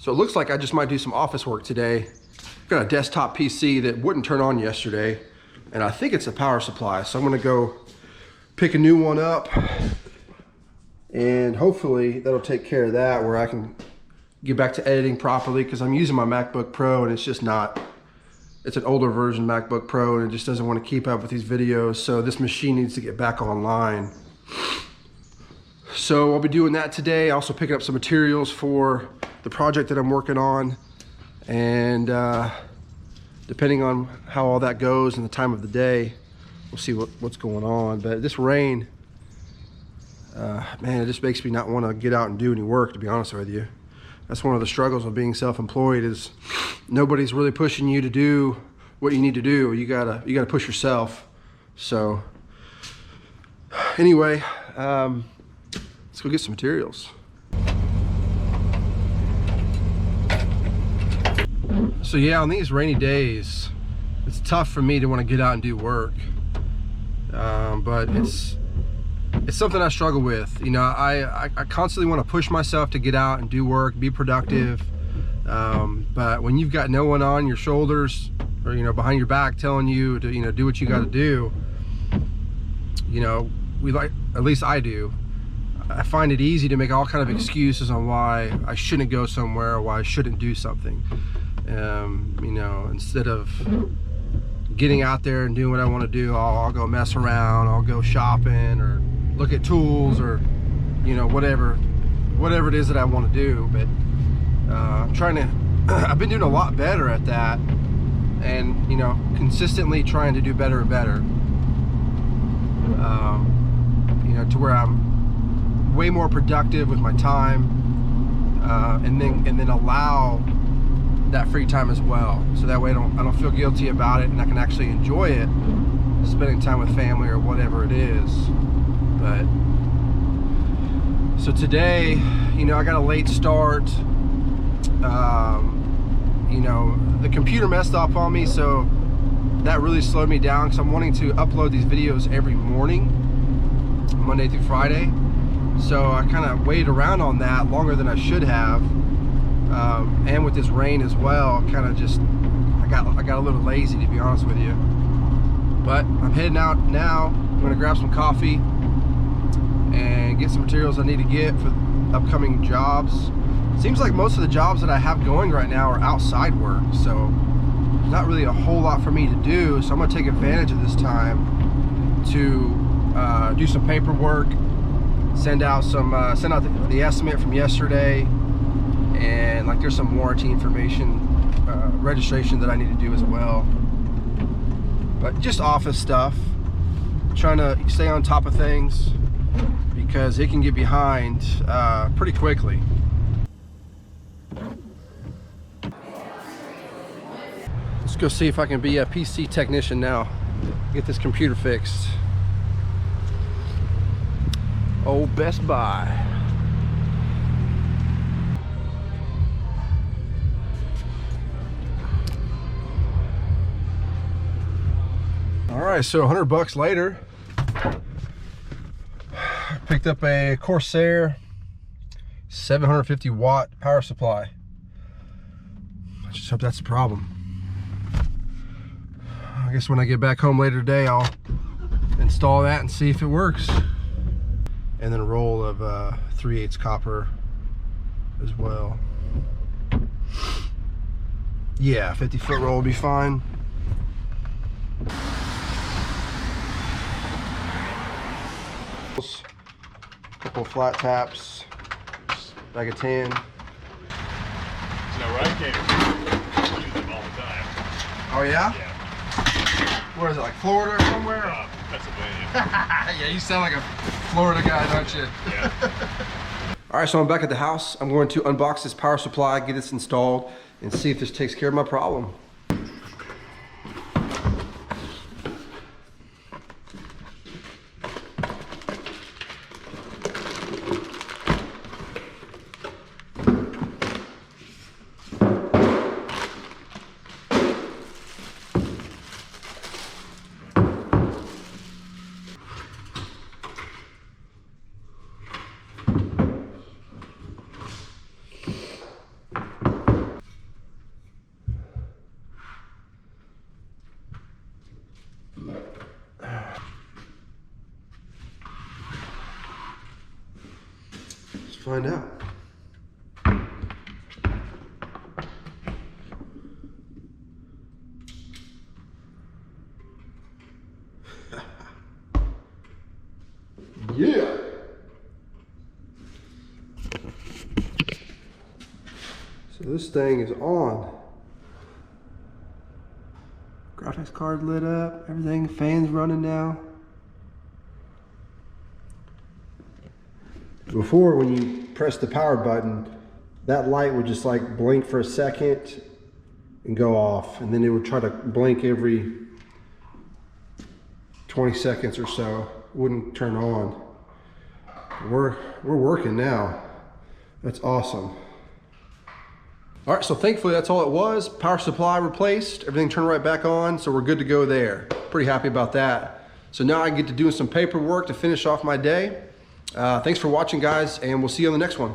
So it looks like I just might do some office work today. I've got a desktop PC that wouldn't turn on yesterday, and I think it's a power supply. So I'm gonna go pick a new one up, and hopefully that'll take care of that, where I can get back to editing properly, because I'm using my MacBook Pro and it's just not, it's an older version MacBook Pro and it just doesn't want to keep up with these videos. So this machine needs to get back online. So I'll be doing that today. Also picking up some materials for the project that I'm working on. And depending on how all that goes and the time of the day, we'll see what's going on. But this rain, man, it just makes me not want to get out and do any work, to be honest with you. That's one of the struggles of being self-employed, is nobody's really pushing you to do what you need to do. You gotta push yourself. So anyway, let's go get some materials. So yeah, on these rainy days, it's tough for me to want to get out and do work. But it's something I struggle with. You know, I constantly want to push myself to get out and do work, be productive. But when you've got no one on your shoulders or, you know, behind your back telling you to, you know, do what you got to do, you know, at least I do. I find it easy to make all kind of excuses on why I shouldn't go somewhere or why I shouldn't do something. You know, instead of getting out there and doing what I want to do, I'll go mess around, I'll go shopping or look at tools, or, you know, whatever it is that I want to do. But I'm trying to I've been doing a lot better at that, and, you know, consistently trying to do better and better, you know, to where I'm way more productive with my time, and then allow that free time as well, so that way I don't feel guilty about it, and I can actually enjoy it, spending time with family or whatever it is. But so today, you know, I got a late start. You know, the computer messed up on me, so that really slowed me down, because I'm wanting to upload these videos every morning, Monday through Friday. So I kind of waited around on that longer than I should have. And with this rain as well, kind of just, I got a little lazy, to be honest with you. But I'm heading out now. I'm gonna grab some coffee and get some materials I need to get for upcoming jobs. Seems like most of the jobs that I have going right now are outside work, so there's not really a whole lot for me to do. So I'm gonna take advantage of this time to do some paperwork, send out the estimate from yesterday, and like there's some warranty information, registration that I need to do as well. But just office stuff, trying to stay on top of things, because it can get behind pretty quickly. Let's go see if I can be a PC technician now, get this computer fixed. Old Best Buy. All right, so $100 later, I picked up a Corsair 750 watt power supply. I just hope that's the problem. I guess when I get back home later today, I'll install that and see if it works. And then a roll of 3/8 copper as well. Yeah, 50-foot roll will be fine. Couple of flat taps, bag of 10. You know where I came from, use them all the time. Oh yeah? Yeah. Where is it, like Florida or somewhere? Pennsylvania. Yeah, you sound like a Florida guy, don't you? Yeah. All right, so I'm back at the house. I'm going to unbox this power supply, get this installed, and see if this takes care of my problem. find out. Yeah. So this thing is on. Graphics card lit up, everything, fans running now. Before, when you press the power button, that light would just like blink for a second and go off, and then it would try to blink every 20 seconds or so. It wouldn't turn on. We're working now. That's awesome. All right, so thankfully that's all it was. Power supply replaced, everything turned right back on, so we're good to go there. Pretty happy about that. So now I get to do some paperwork to finish off my day. Thanks for watching, guys, and we'll see you on the next one.